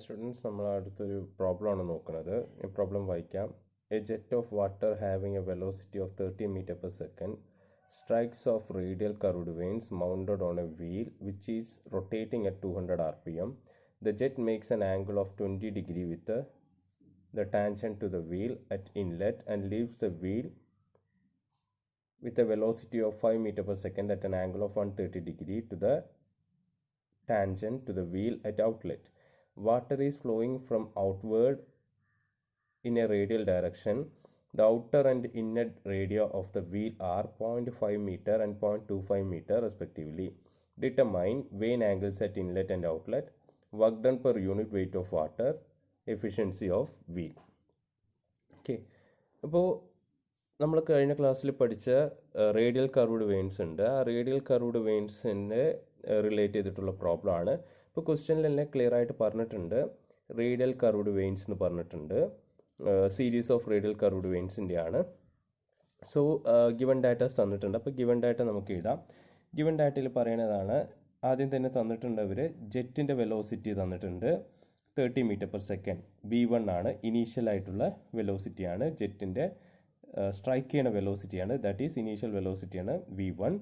Students നമ്മൾ അടുത്തൊരു പ്രോബ്ലമാണ് നോക്കുന്നത്. ഈ പ്രോബ്ലം വായിക്കാം. A jet of water having a velocity of 30 metre per second strikes off radial curved vanes mounted on a wheel which is rotating at 200 rpm. The jet makes an angle of 20 degree with the tangent to the wheel at inlet and leaves the wheel with a velocity of 5 meter per second at an angle of 130 degree to the tangent to the wheel at outlet. Water is flowing from outward in a radial direction. The outer and inner radii of the wheel are 0.5 meter and 0.25 meter respectively. Determine vane angles at inlet and outlet, work done per unit weight of water, efficiency of wheel. Okay, അപ്പോൾ നമ്മൾ കഴിഞ്ഞ ക്ലാസ്സിൽ പഠിച്ച radial curved veins ഉണ്ട്. ആ radial curved വെയിൻസിനെ relate ചെയ്തിട്ടുള്ള problem ആണ്. ഇപ്പോൾ ക്വസ്റ്റ്യനിൽ തന്നെ ക്ലിയർ ആയിട്ട് പറഞ്ഞിട്ടുണ്ട്. റേഡിയൽ കർവ്ഡ് വെയിൻസ് എന്ന് പറഞ്ഞിട്ടുണ്ട്. സീരീസ് ഓഫ് റേഡിയൽ കർവ്ഡ് വെയിൻസിൻ്റെ ആണ്. സോ ഗിവൺ ഡാറ്റാസ് തന്നിട്ടുണ്ട്. അപ്പോൾ ഗിവൺ ഡാറ്റ നമുക്ക് എഴുതാം. ഗിവൺ ഡാറ്റയിൽ പറയുന്നതാണ്, ആദ്യം തന്നെ തന്നിട്ടുണ്ട് അവർ ജെറ്റിൻ്റെ വെലോസിറ്റി തന്നിട്ടുണ്ട് 30 മീറ്റർ പെർ സെക്കൻഡ്. V1 ആണ് ഇനീഷ്യൽ ആയിട്ടുള്ള വെലോസിറ്റിയാണ്, ജെറ്റിൻ്റെ സ്ട്രൈക്ക് ചെയ്യുന്ന വെലോസിറ്റിയാണ്, ദാറ്റ് ഈസ് ഇനീഷ്യൽ വെലോസിറ്റിയാണ് V1.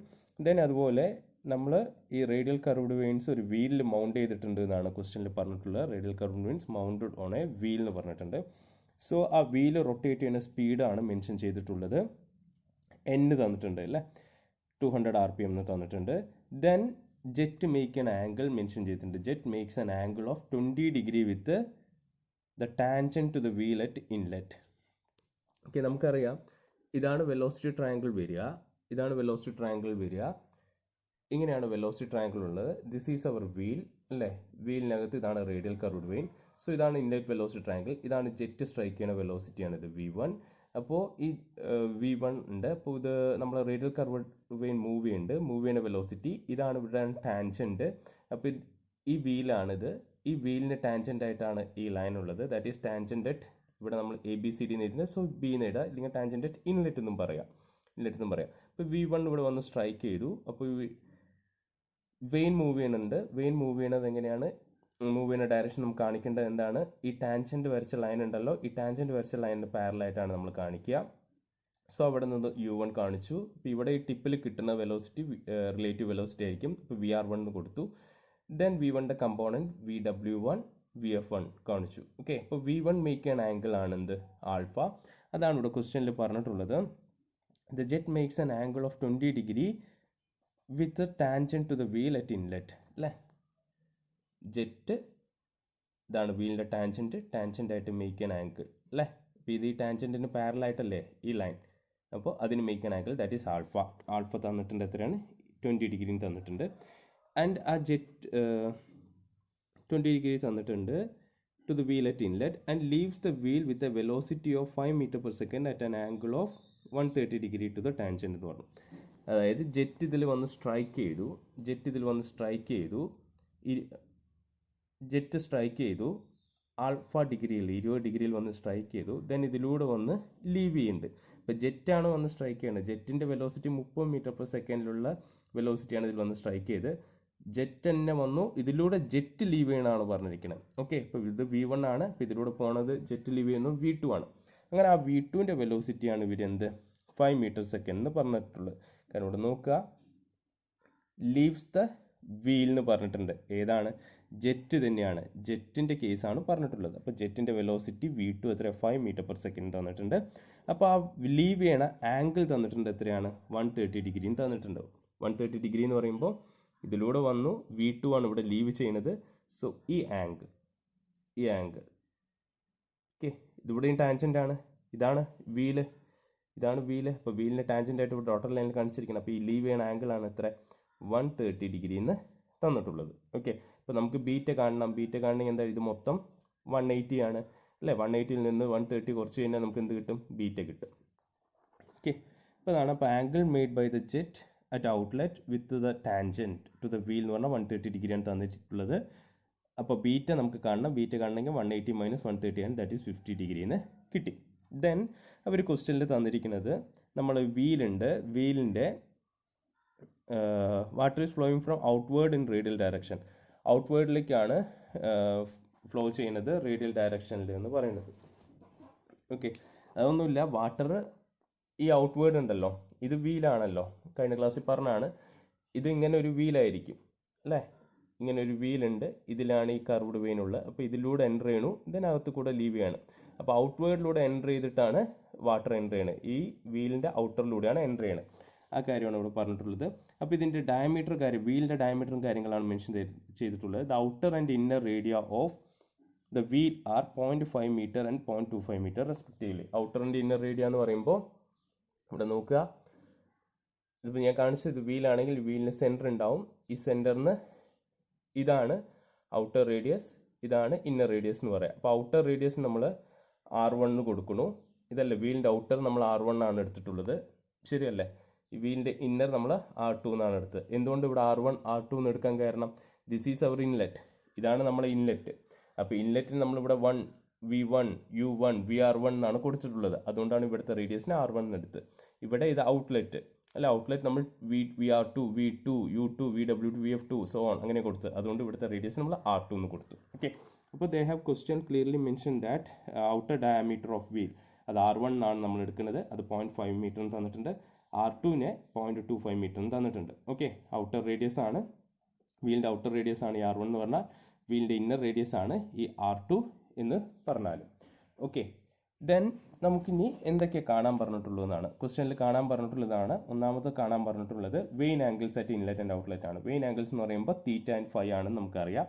ദെൻ അതുപോലെ നമ്മൾ ഈ റേഡിയൽ കർവ്ഡ് വെയിൻസ് ഒരു വീലിൽ മൗണ്ട് ചെയ്തിട്ടുണ്ട് എന്നാണ് ക്വസ്റ്റ്യനിൽ പറഞ്ഞിട്ടുള്ളത്. Radial curved veins mounted on A wheel എന്ന് പറഞ്ഞിട്ടുണ്ട്. സോ ആ വീല് റൊട്ടേറ്റ് ചെയ്യുന്ന സ്പീഡാണ് മെൻഷൻ ചെയ്തിട്ടുള്ളത്. N തന്നിട്ടുണ്ട് അല്ലേ, 200 rpm എന്ന് തന്നിട്ടുണ്ട്. Then jet make an angle mention ചെയ്തിട്ടുണ്ട്. Jet makes an angle of 20 degree with the tangent to the wheel at inlet. Okay, നമുക്കറിയാം ഇതാണ് വെലോസിറ്റി ട്രയാങ്കിൾ വരിക, ഇതാണ് വെലോസിറ്റി ട്രയാങ്കിൾ വരിക, ഇങ്ങനെയാണ് വെലോസിറ്റി ട്രയാങ്കിൾ ഉള്ളത്. ദിസ് ഈസ് അവർ വീൽ അല്ലേ, വീലിനകത്ത് ഇതാണ് റേഡിയൽ കർവ്ഡ് വെയിൻ. സോ ഇതാണ് ഇൻലെറ്റ് വെലോസിറ്റി ട്രയാങ്കിൾ, ഇതാണ് ജെറ്റ് സ്ട്രൈക്ക് ചെയ്യുന്ന വെലോസിറ്റിയാണ് ഇത് V1. അപ്പോൾ ഈ V1 ഉണ്ട്. അപ്പോൾ ഇത് നമ്മൾ റേഡിയൽ കർവ്ഡ് വെയിൻ മൂവ് ചെയ്യുന്ന വെലോസിറ്റി ഇതാണ്. ഇവിടെ ടാൻജന്റ്. അപ്പോൾ ഈ വീലാണിത്, ഈ വീലിന് ടാൻജന്റ് ആയിട്ടാണ് ഈ ലൈൻ ഉള്ളത്. ദാറ്റ് ഈസ് ടാൻജന്റ് അറ്റ്, ഇവിടെ നമ്മൾ ABCD എന്ന് എഴുതുന്നത്. സോ B എന്ന് ഇടുക, അല്ലെങ്കിൽ ടാൻജന്റ് അറ്റ് ഇൻലെറ്റ് എന്നും പറയാം. അപ്പോൾ V1 ഇവിടെ വന്ന് സ്ട്രൈക്ക് ചെയ്തു. അപ്പോൾ വെയിൻ മൂവ് ചെയ്യുന്നുണ്ട്. വെയിൻ മൂവ് ചെയ്യണത് എങ്ങനെയാണ്, മൂവ് ചെയ്യുന്ന ഡയറക്ഷൻ നമുക്ക് കാണിക്കേണ്ടത് എന്താണ്, ഈ ടാൻജന്റ് വരച്ച ലൈൻ ഉണ്ടല്ലോ, ഈ ടാൻജന്റ് വരച്ച ലൈനിന് പാരലായിട്ടാണ് നമ്മൾ കാണിക്കുക. സോ അവിടെ നിന്ന് U1 കാണിച്ചു. ഇപ്പോൾ ഇവിടെ ഈ ടിപ്പിൽ കിട്ടുന്ന വെലോസിറ്റി റിലേറ്റീവ് വെലോസിറ്റി ആയിരിക്കും. ഇപ്പോൾ VR1 എന്ന് കൊടുത്തു. ദെൻ V1ന്റെ കമ്പോണൻറ്റ് VW1 VF1 കാണിച്ചു. ഓക്കെ, അപ്പോൾ V1 മേക്ക് ചെയ്യാൻ ആംഗിൾ ആണ് എന്ത്, ആൽഫ. അതാണ് ഇവിടെ ക്വസ്റ്റ്യനിൽ പറഞ്ഞിട്ടുള്ളത്. The jet makes an angle of 20 degree with tangent to the wheel at inlet അല്ലേ. ജെറ്റ് ഇതാണ് വീലിൻ്റെ ടാൻജന്റ് ആയിട്ട് മേക്ക് ആൻ ആംഗിൾ അല്ലേ. അപ്പോൾ ഇത് ഈ ടാൻജന്റിന് പാരലായിട്ടല്ലേ ഈ ലൈൻ, അപ്പോൾ അതിന് make an angle that is alpha. Alpha തന്നിട്ടുണ്ട്, എത്രയാണ്, 20 ഡിഗ്രി തന്നിട്ടുണ്ട്. ആൻഡ് ആ ജെറ്റ് 20 ഡിഗ്രി തന്നിട്ടുണ്ട് to the wheel at inlet and leaves the wheel with a velocity of 5 metre per second at an angle of 130 degree to the tangent എന്ന് പറഞ്ഞു. അതായത് jet ഇതിൽ വന്ന് സ്ട്രൈക്ക് ചെയ്തു, ജെറ്റ് സ്ട്രൈക്ക് ചെയ്തു alpha ഡിഗ്രിയിൽ 20 ഡിഗ്രിയിൽ വന്ന് സ്ട്രൈക്ക് ചെയ്തു. ദെൻ ഇതിലൂടെ വന്ന് ലീവ് ചെയ്യുന്നുണ്ട്. ഇപ്പോൾ ജെറ്റാണ് വന്ന് സ്ട്രൈക്ക് ചെയ്യുന്നത്. ജെറ്റിൻ്റെ വെലോസിറ്റി 30 മീറ്റർ പെർ സെക്കൻഡിലുള്ള വെലോസിറ്റിയാണ് ഇതിൽ വന്ന് സ്ട്രൈക്ക് ചെയ്ത്. ജെറ്റ് തന്നെ വന്നു, ഇതിലൂടെ ജെറ്റ് ലീവ് ചെയ്യണമെന്നാണ് പറഞ്ഞിരിക്കുന്നത്. ഓക്കെ, ഇപ്പോൾ ഇത് V1 ആണ്, ഇപ്പോൾ ഇതിലൂടെ പോണത് ജെറ്റ് ലീവ് ചെയ്യുന്നത് V2 ആണ്. അങ്ങനെ ആ V2ൻ്റെ വെലോസിറ്റിയാണ് ഇവരെന്ത് 5 മീറ്റർ സെക്കൻഡ് എന്ന് പറഞ്ഞിട്ടുള്ളത്. കാരണം ഇവിടെ നോക്കുക, ലീവ്സ് ദ വീൽ എന്ന് പറഞ്ഞിട്ടുണ്ട്. ഏതാണ്, ജെറ്റ് തന്നെയാണ്, ജെറ്റിൻ്റെ കേസാണ് പറഞ്ഞിട്ടുള്ളത്. അപ്പോൾ ജെറ്റിൻ്റെ വെലോസിറ്റി V2 എത്ര, 5 മീറ്റർ പെർ സെക്കൻഡ് തന്നിട്ടുണ്ട്. അപ്പോൾ ആ ലീവ് ചെയ്യണ ആംഗിൾ തന്നിട്ടുണ്ട്, എത്രയാണ്, 130 ഡിഗ്രിയും തന്നിട്ടുണ്ട്. 130 ഡിഗ്രി എന്ന് പറയുമ്പോൾ ഇതിലൂടെ വന്നു, V2 ആണ് ഇവിടെ ലീവ് ചെയ്യുന്നത്. സോ ഈ ആംഗിൾ ഓക്കെ, ഇതിവിടെയും ടാൻജന്റ് ആണ്, ഇതാണ് വീല്. അപ്പോൾ വീലിൻ്റെ ടാൻജന്റ് ആയിട്ട് ഇവിടെ ഡോട്ടർ ലൈനിൽ കാണിച്ചിരിക്കുന്നത്. അപ്പോൾ ഈ ലീവ് ചെയ്യണ ആംഗിൾ ആണ് എത്ര, 130 ഡിഗ്രി എന്ന് തന്നിട്ടുള്ളത്. ഓക്കെ, അപ്പോൾ നമുക്ക് ബീറ്റ കാണണമെങ്കിൽ എന്താ, ഇത് മൊത്തം 180 ആണ് അല്ലേ. 180ൽ നിന്ന് 130 കുറച്ച് കഴിഞ്ഞാൽ നമുക്ക് എന്ത് കിട്ടും, ബീറ്റ കിട്ടും. ഓക്കെ, അപ്പോൾ അതാണ്. അപ്പോൾ angle made by the jet at outlet with the tangent to the wheel എന്ന് പറഞ്ഞാൽ 130 ഡിഗ്രിയാണ് തന്നിട്ടുള്ളത്. അപ്പോൾ ബീറ്റ നമുക്ക് കാണണം. ബീറ്റ കാണണമെങ്കിൽ 180 മൈനസ് 130 ആണ്, ദാറ്റ് ഈസ് 50 ഡിഗ്രി എന്ന് കിട്ടി. ദെൻ അവർ ക്വസ്റ്റ്യനിൽ തന്നിരിക്കുന്നത്, നമ്മൾ വീലിൻ്റെ water is flowing from outward in radial direction. ഔട്ട്വേർഡിലേക്കാണ് ഫ്ലോ ചെയ്യുന്നത് റേഡിയൽ ഡയറക്ഷനിൽ എന്ന് പറയുന്നത്. ഓക്കെ, അതൊന്നുമില്ല. വാട്ടർ ഈ ഔട്ട്വേർഡ് ഉണ്ടല്ലോ, ഇത് വീലാണല്ലോ, കഴിഞ്ഞ ക്ലാസ്സിൽ പറഞ്ഞാണ്. ഇത് ഇങ്ങനെ ഒരു വീലായിരിക്കും അല്ലേ, ഇങ്ങനെ ഒരു വീലുണ്ട്, ഇതിലാണ് ഈ കർവ്ഡ് വെയിൻ ഉള്ളത്. അപ്പോൾ ഇതിലൂടെ എൻ്റർ ചെയ്യണു, ഇതിനകത്ത് കൂടെ ലീവ് ചെയ്യാണ്. അപ്പോൾ ഔട്ട്വേർഡിലൂടെ എൻ്റർ ചെയ്തിട്ടാണ് വാട്ടർ എൻ്റർ ചെയ്യണത്, ഈ വീലിൻ്റെ ഔട്ടറിലൂടെയാണ് എൻ്റർ ചെയ്യണത്. ആ കാര്യമാണ് ഇവിടെ പറഞ്ഞിട്ടുള്ളത്. അപ്പോൾ ഇതിൻ്റെ ഡയമീറ്റർ കാര്യം, വീലിൻ്റെ ഡയമീറ്ററും കാര്യങ്ങളാണ് മെൻഷൻ ചെയ്തിട്ടുള്ളത്. The outer and inner radii of the wheel are 0.5 metre and 0.25 metre respectively. Outer and inner radii എന്ന് പറയുമ്പോൾ ഇവിടെ നോക്കുക, ഇതിപ്പോൾ ഞാൻ കാണിച്ചത് വീലാണെങ്കിൽ വീലിന് സെൻറ്റർ ഉണ്ടാവും. ഈ സെൻറ്ററിന് ഇതാണ് ഔട്ടർ റേഡിയസ്, ഇതാണ് ഇന്നർ റേഡിയസ് എന്ന് പറയാം. അപ്പോൾ ഔട്ടർ റേഡിയസ് നമ്മൾ R1 കൊടുക്കണു. ഇതല്ലേ വീലിൻ്റെ ഔട്ടർ നമ്മൾ R1 ആണ് എടുത്തിട്ടുള്ളത്, ശരിയല്ലേ? ഈ വീലിൻ്റെ ഇന്നർ നമ്മൾ R2 എന്നാണ് എടുത്തത്. എന്തുകൊണ്ട് ഇവിടെ R1 R2 എന്ന് എടുക്കാൻ കാരണം, ദിസ് ഈസ് അവർ ഇൻലെറ്റ്, ഇതാണ് നമ്മുടെ ഇൻലെറ്റ്. അപ്പോൾ ഇൻലെറ്റിന് നമ്മളിവിടെ 1 V1 U1 VR1 എന്നാണ് കൊടുത്തിട്ടുള്ളത്. അതുകൊണ്ടാണ് ഇവിടുത്തെ റേഡിയസിന് R1 എന്ന് എടുത്ത്. ഇവിടെ ഇത് ഔട്ട്ലെറ്റ് അല്ല, ഔട്ട്ലെറ്റ് നമ്മൾ VR2 V2 U2 VW2 VF2 so on അങ്ങനെ കൊടുത്ത്, അതുകൊണ്ട് ഇവിടുത്തെ റേഡിയസ് നമ്മൾ R2 എന്ന് കൊടുത്തു. ഓക്കെ, അപ്പോൾ they have question clearly mention that outer diameter of wheel അത് R1 ആണ് നമ്മൾ എടുക്കുന്നത്. അത് 0.5 മീറ്റർ തന്നിട്ടുണ്ട്. R2നെ 0.25 മീറ്റർ തന്നിട്ടുണ്ട്. ഓക്കെ, ഔട്ടർ റേഡിയസ് ആണ്, വീലിൻ്റെ ഔട്ടർ റേഡിയസ് ആണ് ഈ R1 എന്ന് പറഞ്ഞാൽ, വീലിൻ്റെ ഇന്നർ റേഡിയസ് ആണ് ഈ R2 എന്ന് പറഞ്ഞാലും. ഓക്കെ, ദെൻ നമുക്കിനി എന്തൊക്കെ കാണാൻ പറഞ്ഞിട്ടുള്ളതെന്നാണ് ക്വസ്റ്റ്യനിൽ കാണാൻ പറഞ്ഞിട്ടുള്ളതാണ്. ഒന്നാമത് കാണാൻ പറഞ്ഞിട്ടുള്ളത് vane angles at inlet and outlet ആണ്. വെയിൻ ആംഗിൾസ് എന്ന് പറയുമ്പോൾ θ ആൻഡ് φ ആണെന്ന് നമുക്കറിയാം.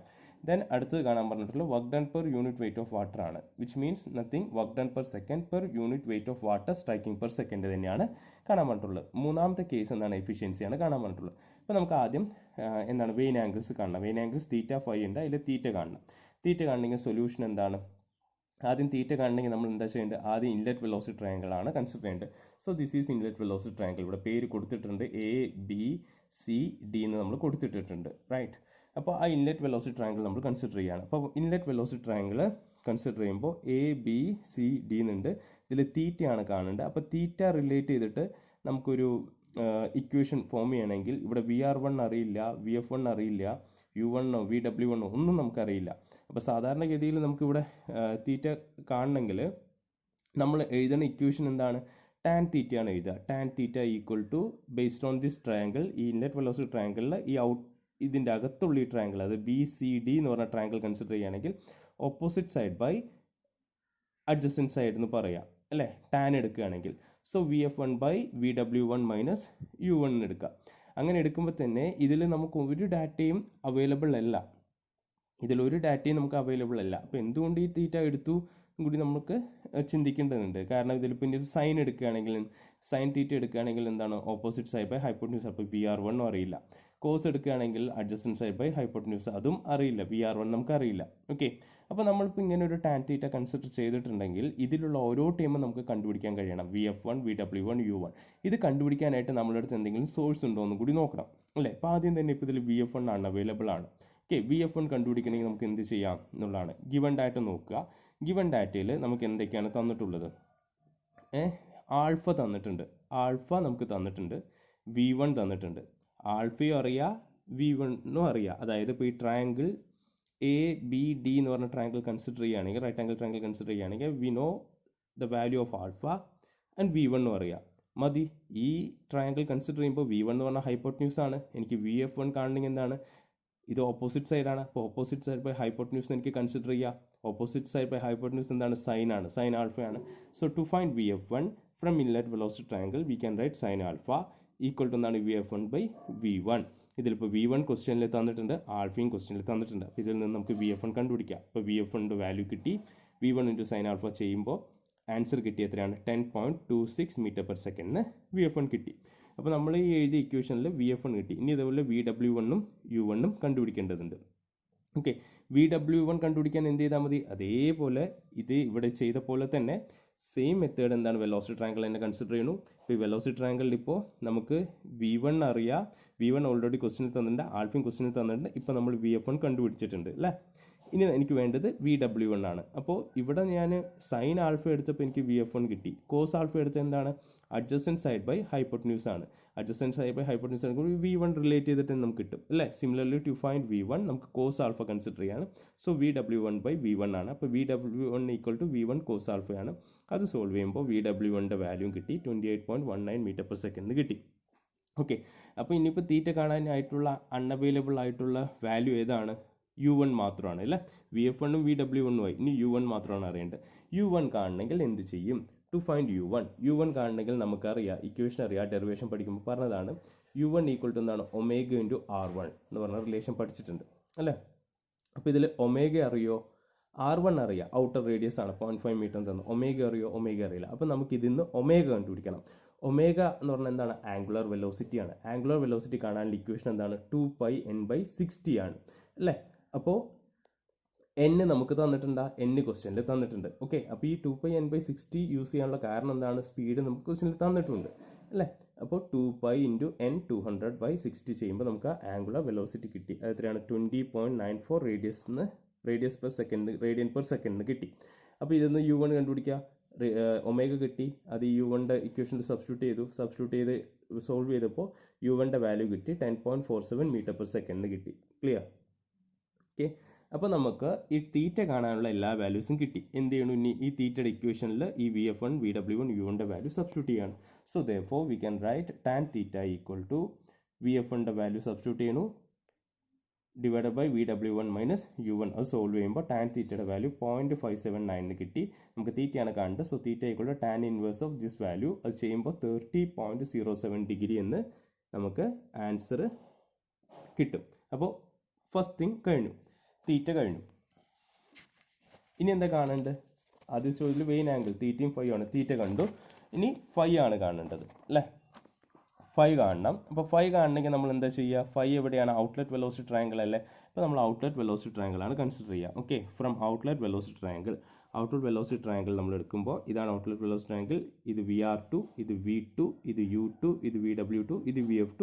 ദെൻ അടുത്തത് കാണാൻ പറഞ്ഞിട്ടുള്ളത് work done per unit weight of water ആണ്, which means nothing, work done per second per unit weight of water striking per second തന്നെയാണ് കാണാൻ പറഞ്ഞിട്ടുള്ളത്. മൂന്നാമത്തെ കേസ് എന്താണ്, എഫിഷ്യൻസിയാണ് കാണാൻ പറഞ്ഞിട്ടുള്ളത്. അപ്പോൾ നമുക്ക് ആദ്യം എന്താണ് വെയിൻ ആംഗിൾസ് കാണണം. വെയിൻ ആംഗിൾസ് θ φ ഉണ്ട്, അതിൽ θ കാണണം. θ കാണണമെങ്കിൽ സൊല്യൂഷൻ എന്താണ്, ആദ്യം θ കാണണമെങ്കിൽ നമ്മൾ എന്താ ചെയ്യേണ്ടത്, ആദ്യം ഇൻലെറ്റ് വെലോസിറ്റി ട്രയാങ്കിൾ ആണ് കൺസിഡർ ചെയ്യേണ്ടത്. So this is inlet velocity triangle. ഇവിടെ പേര് കൊടുത്തിട്ടുണ്ട് ABCD എന്ന് നമ്മൾ കൊടുത്തിട്ടുണ്ട്, റൈറ്റ്. അപ്പോൾ ആ ഇൻലെറ്റ് വെലോസിറ്റി ട്രയാങ്കിൾ നമ്മൾ കൺസിഡർ ചെയ്യുകയാണ്. അപ്പോൾ ഇൻലെറ്റ് വെലോസിറ്റി ട്രയാങ്കിൾ കൺസിഡർ ചെയ്യുമ്പോൾ ABCD എന്നുണ്ട്, ഇതിൽ θ ആണ് കാണേണ്ടത്. അപ്പോൾ θ റിലേറ്റ് ചെയ്തിട്ട് നമുക്കൊരു ഇക്വേഷൻ ഫോം ചെയ്യണമെങ്കിൽ ഇവിടെ VR1 അറിയില്ല, VF1 അറിയില്ല, U1 VW1 ഒന്നും നമുക്കറിയില്ല. അപ്പോൾ സാധാരണഗതിയിൽ നമുക്കിവിടെ θ കാണണമെങ്കിൽ നമ്മൾ എഴുതുന്ന ഇക്വേഷൻ എന്താണ്, ടാൻ θ ആണ് എഴുതുക. Tan θ equal to based on this triangle, ഈ ഇൻലെറ്റ് വെലോസിറ്റി ട്രയാങ്കിളിൽ ഈ ഇതിൻ്റെ അകത്തുള്ള ഈ ട്രയാങ്കിൾ, അത് BCD എന്ന് പറഞ്ഞ ട്രയാങ്കിൾ കൺസിഡർ ചെയ്യുകയാണെങ്കിൽ opposite side by adjacent side എന്ന് പറയാം അല്ലേ, ടാൻ എടുക്കുകയാണെങ്കിൽ. So VF1 by VW1 minus U1 എടുക്കുക. അങ്ങനെ എടുക്കുമ്പോൾ തന്നെ ഇതിൽ നമുക്ക് ഒരു ഡാറ്റയും അവൈലബിൾ അല്ല, ഇതിലൊരു ഡാറ്റയും നമുക്ക് അവൈലബിൾ അല്ല. അപ്പോൾ എന്തുകൊണ്ട് ഈ θ എടുത്തു കൂടി നമുക്ക് ചിന്തിക്കേണ്ടതുണ്ട്. കാരണം ഇതിൽ പിന്നെ സൈൻ എടുക്കുകയാണെങ്കിൽ, സൈൻ θ എടുക്കുകയാണെങ്കിൽ എന്താണ്, ഓപ്പോസിറ്റ് സൈഡ് ബൈ ഹൈപ്പോട്ടന്യൂസ്, അപ്പോൾ VR1 അറിയില്ല. കോസ് എടുക്കുകയാണെങ്കിൽ അഡ്ജസ്റ്റൻറ്റ് സൈഡ് ബൈ ഹൈപ്പോട്ടന്യൂസ്, അതും അറിയില്ല, VR1 നമുക്ക് അറിയില്ല. ഓക്കെ, അപ്പോൾ നമ്മളിപ്പോൾ ഇങ്ങനെ ഒരു ടാൻ θ കൺസിഡർ ചെയ്തിട്ടുണ്ടെങ്കിൽ ഇതിലുള്ള ഓരോ ടൈമും നമുക്ക് കണ്ടുപിടിക്കാൻ കഴിയണം. VF1 VW1 U1 ഇത് കണ്ടുപിടിക്കാനായിട്ട് നമ്മുടെ അടുത്ത് എന്തെങ്കിലും സോഴ്സ് ഉണ്ടോ എന്ന് കൂടി നോക്കണം അല്ലേ. അപ്പോൾ ആദ്യം തന്നെ ഇപ്പോൾ ഇതിൽ VF1 ആണ് അവൈലബിൾ ആണ്. ഓക്കെ, VF1 കണ്ടുപിടിക്കണമെങ്കിൽ നമുക്ക് എന്ത് ചെയ്യാം എന്നുള്ളതാണ്. ഗിവൺ ഡാറ്റ നോക്കുക. ഗിവൺ ഡാറ്റയിൽ നമുക്ക് എന്തൊക്കെയാണ് തന്നിട്ടുള്ളത്, ആൽഫ തന്നിട്ടുണ്ട്, ആൽഫ നമുക്ക് തന്നിട്ടുണ്ട്, V1 തന്നിട്ടുണ്ട്, ആൽഫയും അറിയാം V1 അറിയാം. അതായത് ഇപ്പോൾ ഈ ട്രയാങ്കിൾ ABD എന്ന് പറഞ്ഞ ട്രയാങ്കിൾ കൺസിഡർ ചെയ്യുകയാണെങ്കിൽ, റൈറ്റ് ആംഗിൾ ട്രയാങ്കിൾ കൺസിഡർ ചെയ്യുകയാണെങ്കിൽ we know the value of alpha and V1 അറിയാം, മതി. ഈ ട്രയാങ്കിൾ കൺസിഡർ ചെയ്യുമ്പോൾ V1 എന്ന് പറഞ്ഞാൽ ഹൈപ്പോട്ടന്യൂസ് ആണ്, എനിക്ക് VF1 കാണണമെങ്കിൽ എന്താണ്, ഇത് ഓപ്പോസിറ്റ് സൈഡാണ്. അപ്പോൾ ഓപ്പോസിറ്റ് സൈഡ് ബൈ ഹൈപ്പോട്ടന്യൂസ് എനിക്ക് കൺസിഡർ ചെയ്യാം. ഓപ്പോസിറ്റ് സൈഡ് ബൈ ഹൈപ്പോട്ടന്യൂസ് എന്താണ്, സൈൻ ആണ്, സൈൻ ആൽഫയാണ്. So to find VF1 from inlet velocity triangle we can write sine alpha equal to എന്താണ്, VF1 ബൈ V1. ഇതിലിപ്പോൾ V1 ക്വസ്റ്റ്യനിൽ തന്നിട്ടുണ്ട്, ആൽഫയും ക്വസ്റ്റ്യനിൽ തന്നിട്ടുണ്ട്. അപ്പോൾ ഇതിൽ നിന്ന് നമുക്ക് VF1 കണ്ടുപിടിക്കാം. അപ്പോൾ VF1 വാല്യൂ കിട്ടി, V1 ഇൻറ്റു സൈൻ ആൽഫ ചെയ്യുമ്പോൾ ആൻസർ കിട്ടി എത്രയാണ്, 10.26 മീറ്റർ പെർ സെക്കൻഡിന് VF1 കിട്ടി. അപ്പോൾ നമ്മൾ ഈ എഴുതിയ ഇക്വേഷനിൽ VF1 കിട്ടി. ഇനി ഇതേപോലെ VW1 U1 കണ്ടുപിടിക്കേണ്ടതുണ്ട്. ഓക്കെ, VW1 കണ്ടുപിടിക്കാൻ എന്ത് ചെയ്താൽ മതി, അതേപോലെ ഇത് ഇവിടെ ചെയ്ത പോലെ തന്നെ സെയിം മെത്തേഡ് എന്താണ്, വെലോസിറ്റി ട്രയാങ്കിൾ തന്നെ കൺസിഡർ ചെയ്യണു. ഇപ്പോൾ ഈ വെലോസിറ്റി ട്രയാങ്കിളിൽ ഇപ്പോൾ നമുക്ക് V1 അറിയാം, V1 ഓൾറെഡി ക്വസ്റ്റ്യനിൽ തന്നിട്ടുണ്ട്, ആൽഫയും ക്വസ്റ്റ്യനിൽ തന്നിട്ടുണ്ട്. ഇപ്പോൾ നമ്മൾ VF1 കണ്ടുപിടിച്ചിട്ടുണ്ട് അല്ലേ. ഇനി എനിക്ക് വേണ്ടത് VW1 ആണ്. അപ്പോൾ ഇവിടെ ഞാൻ സൈൻ ആൽഫ എടുത്തപ്പോൾ എനിക്ക് VF1 കിട്ടി. കോസ് ആൽഫ എടുത്ത് എന്താണ്? അഡ്ജസൻറ്റ് സൈഡ് ബൈ ഹൈപ്പോട്ടന്യൂസ് ആണ്. അഡ്ജസൻറ്റ് സൈഡ് ബൈ ഹൈപ്പോട്ടന്യൂസ് ആണ് V1 റിലേറ്റ് ചെയ്തിട്ട് നമുക്ക് കിട്ടും അല്ലേ. സിമിലർലി ടു ഫൈൻഡ് V1 നമുക്ക് കോസ് ആൽഫ കൺസിഡർ ചെയ്യാണ്. സോ VW1 ബൈ V1 ആണ്. അപ്പോൾ VW1 equal to V1 cos ആൽഫയാണ്. അത് സോൾവ് ചെയ്യുമ്പോൾ VW1ൻ്റെ വാല്യൂ കിട്ടി 28.19 മീറ്റർ പെർ സെക്കൻഡ് കിട്ടി. ഓക്കെ, അപ്പോൾ ഇനിയിപ്പോൾ തീറ്റ കാണാനായിട്ടുള്ള അൺഅവൈലബിൾ ആയിട്ടുള്ള വാല്യൂ ഏതാണ്? U1 മാത്രമാണ് അല്ലേ. VF1ഉം VW1ഉം ആയി. ഇനി U1 മാത്രമാണ് അറിയേണ്ടത്. U1 കാണണമെങ്കിൽ എന്ത് ചെയ്യും? ടു ഫൈൻഡ് U1 കാണണമെങ്കിൽ നമുക്കറിയാം, ഇക്വേഷൻ അറിയാം, ഡെറിവേഷൻ പഠിക്കുമ്പോൾ പറഞ്ഞതാണ്. U1 ഈക്വൽ ടു എന്താണ്? ഒമേഗ ഇൻറ്റു R1 എന്ന് പറഞ്ഞ റിലേഷൻ പഠിച്ചിട്ടുണ്ട് അല്ലേ. അപ്പോൾ ഇതിൽ ഒമേഗ അറിയോ? R1 അറിയാം, ഔട്ടർ റേഡിയസ് ആണ് 0.5 മീറ്റർ തന്നു. ഒമേഗ അറിയോ? ഒമേഗ അറിയില്ല. അപ്പോൾ നമുക്ക് ഇതിൽ നിന്ന് ഒമേഗ കണ്ടുപിടിക്കണം. ഒമേഗ എന്ന് പറഞ്ഞാൽ എന്താണ്? ആംഗുലർ വെലോസിറ്റി ആണ്. ആംഗുലർ വെലോസിറ്റി കാണാനുള്ള ഇക്വേഷൻ എന്താണ്? 2πn/60 ആണ് അല്ലേ. അപ്പോൾ n നമുക്ക് തന്നിട്ടുണ്ട്, n ക്വസ്റ്റ്യനിൽ തന്നിട്ടുണ്ട്. ഓക്കെ, അപ്പോൾ ഈ 2πn/60 യൂസ് ചെയ്യാനുള്ള കാരണം എന്താണ്? സ്പീഡ് നമുക്ക് ക്വസ്റ്റ്യനിൽ തന്നിട്ടുണ്ട് അല്ലേ. അപ്പോൾ 2π × n 200/60 ചെയ്യുമ്പോൾ നമുക്ക് ആംഗുലർ വെലോസിറ്റി കിട്ടി. അത് എത്രയാണ്? 20.94 റേഡിയൻ പെർ സെക്കൻഡ് കിട്ടി. അപ്പോൾ ഇതൊന്ന് U1 കണ്ടുപിടിക്കുക. ഒമേഗ കിട്ടി, അത് U1ൻ്റെ ഇക്വേഷനിൽ സബ്സ്റ്റിറ്റ്യൂട്ട് ചെയ്ത് സോൾവ് ചെയ്തപ്പോൾ U1ൻ്റെ വാല്യൂ കിട്ടി 10.47 മീറ്റർ പെർ സെക്കൻഡ് കിട്ടി. ക്ലിയർ? ഓക്കെ, അപ്പോൾ നമുക്ക് ഈ തീറ്റ കാണാനുള്ള എല്ലാ വാല്യൂസും കിട്ടി. എന്ത് ചെയ്യണം? ഇനി ഈ തീറ്റയുടെ ഇക്വേഷനിൽ ഈ VF1, VW1, U1ൻ്റെ വാല്യൂ സബ്സ്റ്റിറ്റ്യൂട്ട് ചെയ്യണം. So therefore we can write tan theta equal to VF1ൻ്റെ വാല്യൂ സബ്സ്റ്റിറ്റ്യൂട്ട് ചെയ്യണു divided by VW1 minus U1. അത് സോൾവ് ചെയ്യുമ്പോൾ ടാൻ തീറ്റയുടെ വാല്യൂ 0.579 കിട്ടി. നമുക്ക് തീറ്റയാണ് കാണേണ്ടത്. So theta equal to tan inverse of this value. അത് ചെയ്യുമ്പോൾ 30.07 ഡിഗ്രി എന്ന് നമുക്ക് ആൻസർ കിട്ടും. അപ്പോൾ ഫസ്റ്റ് തിങ് കഴിഞ്ഞു, തീറ്റ കഴിഞ്ഞു. ഇനി എന്താ കാണേണ്ടത്? ആദ്യം ചോദ്യത്തിൽ മെയിൻ ആംഗിൾ തീറ്റയും ഫൈ ആണ്. തീറ്റ കണ്ടു, ഇനി ഫൈ ആണ് കാണേണ്ടത് അല്ലേ. ഫൈ കാണണം. അപ്പോൾ ഫൈ കാണണമെങ്കിൽ നമ്മൾ എന്താ ചെയ്യുക? ഫൈ എവിടെയാണ്? ഔട്ട്ലെറ്റ് വെലോസിറ്റി ട്രയാങ്കിൾ അല്ലേ. അപ്പോൾ നമ്മൾ ഔട്ട്ലെറ്റ് വെലോസിറ്റി ട്രയാങ്കിൾ ആണ് കൺസിഡർ ചെയ്യുക. Okay, from outlet velocity triangle നമ്മൾ എടുക്കുമ്പോൾ ഇതാണ് ഔട്ട്ലെറ്റ് വെലോസിറ്റി ട്രയാങ്കിൾ. ഇത് VR2, ഇത് V2, ഇത് U2, ഇത് VW2, ഇത് VF2.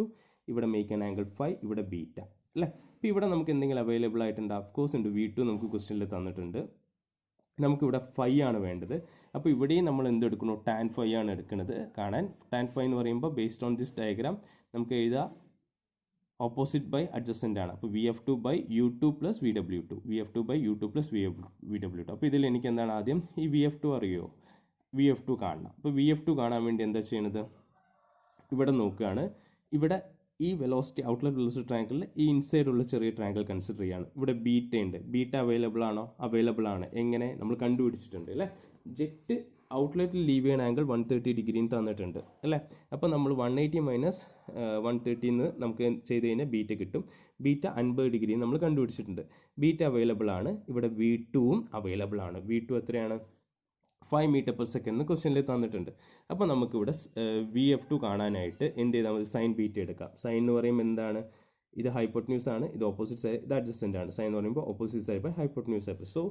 ഇവിടെ മേക്ക് ആൻ ആംഗിൾ ഫൈ, ഇവിടെ ബീറ്റ അല്ലേ. അപ്പോൾ ഇവിടെ നമുക്ക് എന്തെങ്കിലും അവൈലബിൾ ആയിട്ടുണ്ട്? ഓഫ് കോഴ്സ് ഉണ്ട്. V2 നമുക്ക് ക്വസ്റ്റ്യനിൽ തന്നിട്ടുണ്ട്. നമുക്കിവിടെ ഫൈ ആണ് വേണ്ടത്. അപ്പോൾ ഇവിടെയും നമ്മൾ എന്തെടുക്കുന്നു? ടാൻ ഫൈ ആണ് എടുക്കുന്നത് കാണാൻ. ടാൻ ഫൈ എന്ന് പറയുമ്പോൾ ബേസ്ഡ് ഓൺ ദിസ് ഡയഗ്രാം നമുക്ക് എഴുതാം ഓപ്പോസിറ്റ് ബൈ അഡ്ജസൻ്റ് ആണ്. അപ്പോൾ VF2 by U2 plus VW2, VF2 by U2 plus VW2. അപ്പോൾ ഇതിൽ എനിക്ക് എന്താണ്? ആദ്യം ഈ VF2 അറിയോ? VF2 കാണണം. അപ്പോൾ VF2 കാണാൻ വേണ്ടി എന്താ ചെയ്യുന്നത്? ഇവിടെ നോക്കുകയാണ്. ഇവിടെ ഈ വെലോസിറ്റി ഔട്ട്ലെറ്റ് വെലോസിറ്റി ട്രയാങ്കിളിൽ ഈ ഇൻസൈഡുള്ള ചെറിയ ട്രയാങ്കിൾ കൺസിഡർ ചെയ്യാണ്. ഇവിടെ ബീറ്റ ഉണ്ട്. ബീറ്റ അവൈലബിൾ ആണോ? അവൈലബിൾ ആണ്. എങ്ങനെ? നമ്മൾ കണ്ടുപിടിച്ചിട്ടുണ്ട് അല്ലേ. ജെറ്റ് ഔട്ട്ലെറ്റിൽ ലീവ് ചെയ്യുന്ന ആംഗിൾ 130 ഡിഗ്രിയും തന്നിട്ടുണ്ട് അല്ലേ. അപ്പോൾ നമ്മൾ 180 മൈനസ് 130 നമുക്ക് ചെയ്ത് കഴിഞ്ഞാൽ ബീറ്റ കിട്ടും. ബീറ്റ 50 ഡിഗ്രിയും നമ്മൾ കണ്ടുപിടിച്ചിട്ടുണ്ട്. ബീറ്റ അവൈലബിൾ ആണ്. ഇവിടെ V2ഉം അവൈലബിൾ ആണ്. V2 എത്രയാണ്? 5 മീറ്റർ പെർ സെക്കൻഡ് ക്വസ്റ്റ്യനിൽ തന്നിട്ടുണ്ട്. അപ്പോൾ നമുക്കിവിടെ VF2 കാണാനായിട്ട് എന്ത് ചെയ്താൽ മതി? സൈൻ ബീറ്റ എടുക്കാം. സൈൻ എന്ന് പറയുമ്പോൾ എന്താണ്? ഇത് ഹൈപ്പോട്ടന്യൂസ് ആണ്, ഇത് ഓപ്പോസിറ്റ് സൈഡ്, ഇത് അഡ്ജസൻ്റ് ആണ്. സൈൻ എന്ന് പറയുമ്പോൾ opposite side by hypotenuse side. So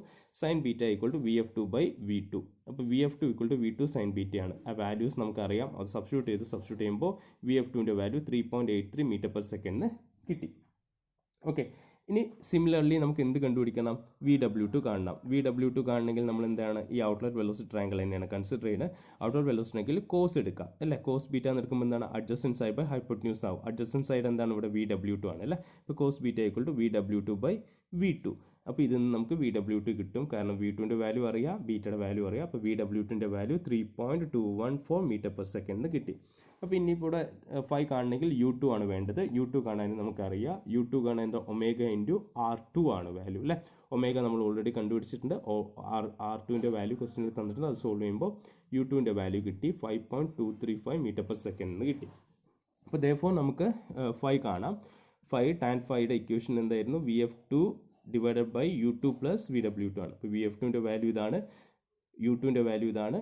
sine beta equal to VF2 by V2. അപ്പോൾ VF2 equal to V2 sign beta ആണ്. ആ വാല്യൂസ് നമുക്കറിയാം. അത് സബ്സ്റ്റിറ്റ്യൂട്ട് ചെയ്യുമ്പോൾ VF2ൻ്റെ വാല്യൂ 3.83 മീറ്റർ പെർ സെക്കൻഡ് കിട്ടി. ഓക്കെ, ഇനി സിമിലർലി നമുക്ക് എന്ത് കണ്ടുപിടിക്കണം? VW2 കാണണം. VW2 കാണണമെങ്കിൽ നമ്മൾ എന്താണ്? ഈ ഔട്ട്ലെറ്റ് വെലോസിറ്റി ട്രയാങ്കിൾ തന്നെയാണ് കൺസിഡർ ചെയ്യുന്നത്. ഔട്ട്ലെറ്റ് വെലോസിറ്റി ആണെങ്കിൽ കോസ് എടുക്കാം അല്ലേ. കോസ് ബീറ്റ എടുക്കുമ്പോൾ എന്താണ്? അഡ്ജസൻറ്റ് സൈഡ് ബൈ ഹൈപ്പോട്ടന്യൂസ് ആവും. അഡ്ജസൻറ്റ് സൈഡ് എന്താണ്? ഇവിടെ VW2 ആണ് അല്ലേ. ഇപ്പോൾ cos beta equal to VW2 by V2. അപ്പോൾ ഇതിൽ നിന്ന് നമുക്ക് VW2 കിട്ടും. കാരണം V2ൻ്റെ വാല്യൂ അറിയാം, ബീറ്റയുടെ വാല്യൂ അറിയാം. അപ്പോൾ VW2ൻ്റെ വാല്യൂ 3.214 മീറ്റർ പെർ സെക്കൻഡ് കിട്ടി. അപ്പോൾ ഇനിയിപ്പോൾ ഇവിടെ ഫൈ കാണണമെങ്കിൽ U2 ആണ് വേണ്ടത്. U2 കാണാൻ നമുക്കറിയാം. U2 കാണാൻ എന്താ? ഒമേഗ ഇൻറ്റു R2 ആണ് വാല്യൂ അല്ലേ. ഒമേഗ നമ്മൾ ഓൾറെഡി കണ്ടുപിടിച്ചിട്ടുണ്ട്. R2ൻ്റെ വാല്യൂ ക്വസ്റ്റ്യനിൽ തന്നിട്ടുണ്ട്. അത് സോൾവ് ചെയ്യുമ്പോൾ U2ൻ്റെ വാല്യൂ കിട്ടി 5.235 മീറ്റർ പെർ സെക്കൻഡ് കിട്ടി. അപ്പോൾ therefore നമുക്ക് ഫൈ കാണാം. ഫൈ ടാൻ ഫൈയുടെ ഇക്വേഷൻ എന്തായിരുന്നു? VF2 divided by U2 plus VW2 ആണ്. അപ്പോൾ VF2ൻ്റെ വാല്യൂ ഇതാണ്, U2ൻ്റെ വാല്യൂ ഇതാണ്,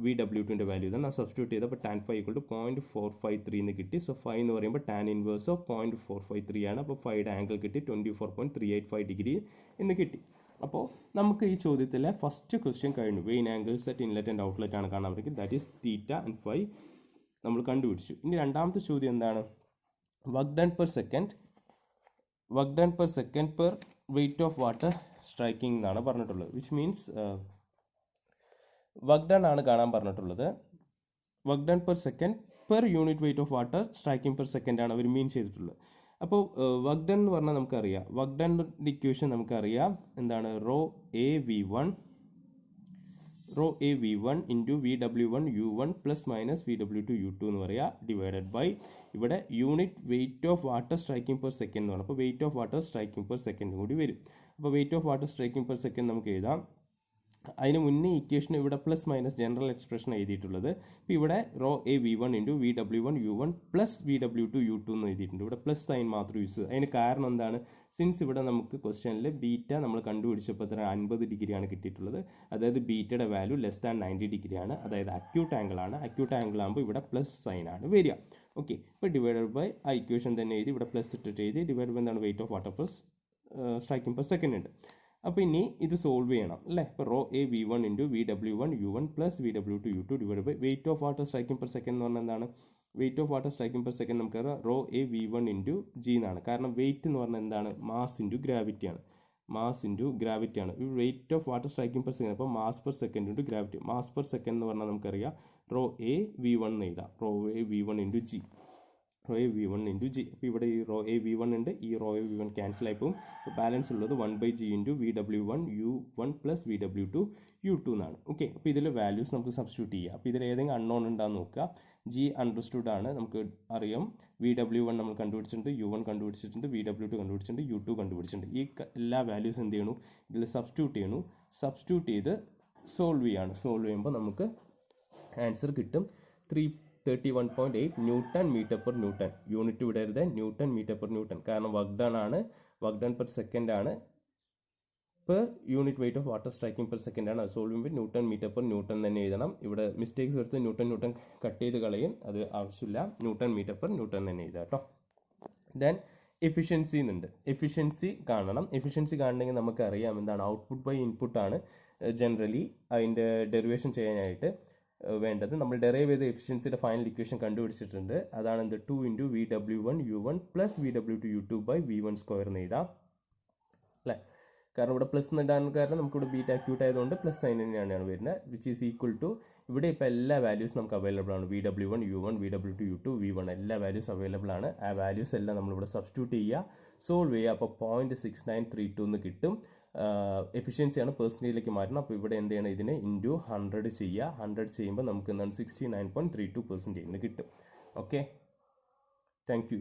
VW2ൻ്റെ വാല്യൂ ഇതാണ്. ആ സബ്സ്റ്റിറ്റ്യൂട്ട് ചെയ്തപ്പോൾ ടാൻ ഫൈ ഈക്വൽ ടു 0.453 എന്ന് കിട്ടി. സോ ഫൈ എന്ന് പറയുമ്പോൾ ടാൻ ഇൻവേഴ്സ് ഓഫ് 0.453 ആണ്. അപ്പോൾ ഫൈയുടെ ആംഗിൾ കിട്ടി 24.385 ഡിഗ്രി എന്ന് കിട്ടി. അപ്പോൾ നമുക്ക് ഈ ചോദ്യത്തിലെ ഫസ്റ്റ് ക്വസ്റ്റ്യൻ കഴിഞ്ഞു. Vane angles at inlet and outlet ആണ് കാണാൻ പറ്റും. That is theta and phi നമ്മൾ കണ്ടുപിടിച്ചു. ഇനി രണ്ടാമത്തെ ചോദ്യം എന്താണ്? Work done per second work done per second per weight of water striking എന്നാണ് പറഞ്ഞിട്ടുള്ളത്. വിച്ച് മീൻസ് വർക്ക് ഡൺ ആണ് കാണാൻ പറഞ്ഞിട്ടുള്ളത്. Work done per second per unit weight of water striking per second ആണ് അവർ മീൻ ചെയ്തിട്ടുള്ളത്. അപ്പോൾ വർക്ക് ഡൺ എന്ന് പറഞ്ഞാൽ നമുക്കറിയാം, വർക്ക് ഡൺ ഇക്വേഷൻ നമുക്കറിയാം എന്താണ്, rho A V one into VW1 U1 plus minus VW2 U2 എന്ന് പറയുക, ഡിവൈഡഡ് ബൈ ഇവിടെ unit weight of water striking per second എന്ന് പറഞ്ഞാൽ അപ്പോൾ weight of water striking per second കൂടി വരും. അപ്പോൾ weight of water striking per second നമുക്ക് എഴുതാം. അതിന് മുന്നേ ഇക്വേഷൻ ഇവിടെ പ്ലസ് മൈനസ് ജനറൽ എക്സ്പ്രഷൻ എഴുതിയിട്ടുള്ളത്. ഇപ്പോൾ ഇവിടെ raw A V1 into VW1 U1 plus VW2 U2 എന്ന് എഴുതിയിട്ടുണ്ട്. ഇവിടെ പ്ലസ് സൈൻ മാത്രം യൂസ് ചെയ്തു. അതിന് കാരണം എന്താണ്, സിൻസ് ഇവിടെ നമുക്ക് ക്വസ്റ്റ്യനിൽ ബീറ്റ നമ്മൾ കണ്ടുപിടിച്ചപ്പോൾ തന്നെ 50 ഡിഗ്രിയാണ് കിട്ടിയിട്ടുള്ളത്. അതായത് ബീറ്റയുടെ വാല്യൂ ലെസ് ദാൻ 90 ഡിഗ്രിയാണ്, അതായത് അക്യൂട്ട് ആംഗിൾ ആണ്. അക്യൂട്ട് ആംഗിൾ ആകുമ്പോൾ ഇവിടെ പ്ലസ് സൈൻ ആണ് വരിക. ഓക്കെ, ഇപ്പോൾ ഡിവൈഡഡ് ബൈ ആ ഇക്വേഷൻ തന്നെ എഴുതി, ഇവിടെ പ്ലസ് ഇട്ടിട്ട് എഴുതി, ഡിവൈഡ് ബൈ എന്താണ് weight of water per striking per second ഉണ്ട്. അപ്പോൾ ഇനി ഇത് സോൾവ് ചെയ്യണം അല്ലേ. ഇപ്പോൾ rho A V1 into VW1 U1 plus VW2 U2 divide by weight of water striking per second എന്ന് പറഞ്ഞാൽ എന്താണ്, weight of water striking per second നമുക്കറിയാം rho A V1 into G എന്നാണ്. കാരണം വെയിറ്റ് എന്ന് പറഞ്ഞാൽ എന്താണ്, മാസ് ഇൻറ്റു ഗ്രാവിറ്റി ആണ്. മാസ് ഇൻറ്റു ഗ്രാവിറ്റി ആണ് weight of water striking per second. അപ്പോൾ mass per second into gravity. Mass per second എന്ന് പറഞ്ഞാൽ നമുക്കറിയാം റോ എ V1 എന്ന് എഴുതാം, rho A V1 into G, rho A V1 into G. അപ്പോൾ ഇവിടെ ഈ റോ എ V1 ഉണ്ട്, ഈ റോ എ V1 ക്യാൻസൽ ആയി പോകും. ബാലൻസ് ഉള്ളത് 1/G into VW1 U1 plus VW2 U2 എന്നാണ്. ഓക്കെ, അപ്പോൾ ഇതിൽ വാല്യൂസ് നമുക്ക് സബ്സ്റ്റിറ്റ്യൂട്ട് ചെയ്യാം. അപ്പോൾ ഇതിൽ ഏതെങ്കിലും അൺനോൺ ഉണ്ടാകുന്ന നോക്കുക. G അണ്ടർസ്റ്റുഡ് ആണ്, നമുക്ക് അറിയാം. VW1 നമ്മൾ കണ്ടുപിടിച്ചിട്ടുണ്ട്, U1 കണ്ടുപിടിച്ചിട്ടുണ്ട്, VW2 കണ്ടുപിടിച്ചിട്ടുണ്ട്, U2 കണ്ടുപിടിച്ചിട്ടുണ്ട്. ഈ എല്ലാ വാല്യൂസ് എന്ത് ചെയ്യണു, ഇതിൽ സബ്സ്റ്റിറ്റ്യൂട്ട് ചെയ്യണു. സബ്സ്റ്റിറ്റ്യൂട്ട് ചെയ്ത് സോൾവ് ചെയ്യാണ്. സോൾവ് ചെയ്യുമ്പോൾ നമുക്ക് ആൻസർ കിട്ടും 331.8 newton metre per newton. Unit വിടരുത്, ന്യൂട്ടൺ മീറ്റർ പെർ ന്യൂട്ടൺ. കാരണം വർക്ക് ഡൺ ആണ്, വർക്ക് ഡൺ പെർ സെക്കൻഡ് ആണ്, per unit weight of water striking per second ആണ്. അത് സോൾവ് ചെയ്യുമ്പോൾ ന്യൂട്ടൺ മീറ്റർ പെർ ന്യൂട്ടൺ തന്നെ എഴുതണം. ഇവിടെ മിസ്റ്റേക്സ് എടുത്ത് ന്യൂട്ടൺ കട്ട് ചെയ്ത് കളയും, അത് ആവശ്യമില്ല. ന്യൂട്ടൺ മീറ്റർ പെർ ന്യൂട്ടൺ തന്നെ എഴുതാം കേട്ടോ. ദെൻ എഫിഷ്യൻസി എന്നുണ്ട്, എഫിഷ്യൻസി കാണണം. എഫിഷ്യൻസി കാണണമെങ്കിൽ നമുക്കറിയാം എന്താണ്, ഔട്ട്പുട്ട് ബൈ ഇൻപുട്ട് ആണ് ജനറലി അതിൻ്റെ ഡെറിവേഷൻ ചെയ്യാനായിട്ട് വേണ്ടത്. നമ്മൾ ഡെറൈവ് ചെയ്ത എഫിഷ്യൻസിയുടെ ഫൈനൽ ഇക്വേഷൻ കണ്ടുപിടിച്ചിട്ടുണ്ട്. അതാണ് എന്ത്, 2 into VW1 U1 plus VW2 U2 by V1 square എന്ന് എഴുതാം അല്ലേ. കാരണം ഇവിടെ പ്ലസ് ഇടാൻ കാരണം നമുക്കിവിടെ ബീറ്റ അക്യൂട്ട് ആയതുകൊണ്ട് പ്ലസ് സൈൻ തന്നെയാണ് വരുന്നത്. വിച്ച് ഈസ് ഈക്വൽ ടു, ഇവിടെ ഇപ്പോൾ എല്ലാ വാല്യൂസ് നമുക്ക് അവൈലബിൾ ആണ്. VW1 U1 VW2 U2 V1 എല്ലാ വാല്യൂസ് അവൈലബിൾ ആണ്. ആ വാല്യൂസ് എല്ലാം നമ്മളിവിടെ സബ്സ്റ്റിറ്റ്യൂട്ട് ചെയ്യുക, സോൾവ് ചെയ്യുക. അപ്പോൾ 0.6932 എന്ന് കിട്ടും. എഫിഷ്യൻസിയാണ് പെർസെൻറ്റേജിലേക്ക് മാറ്റണം. അപ്പോൾ ഇവിടെ എന്ത് ചെയ്യണം, ഇതിനെ ഇൻറ്റു 100 ചെയ്യുക. 100 ചെയ്യുമ്പോൾ നമുക്ക് എന്താണ് 69.32% കിട്ടും. Okay, thank you.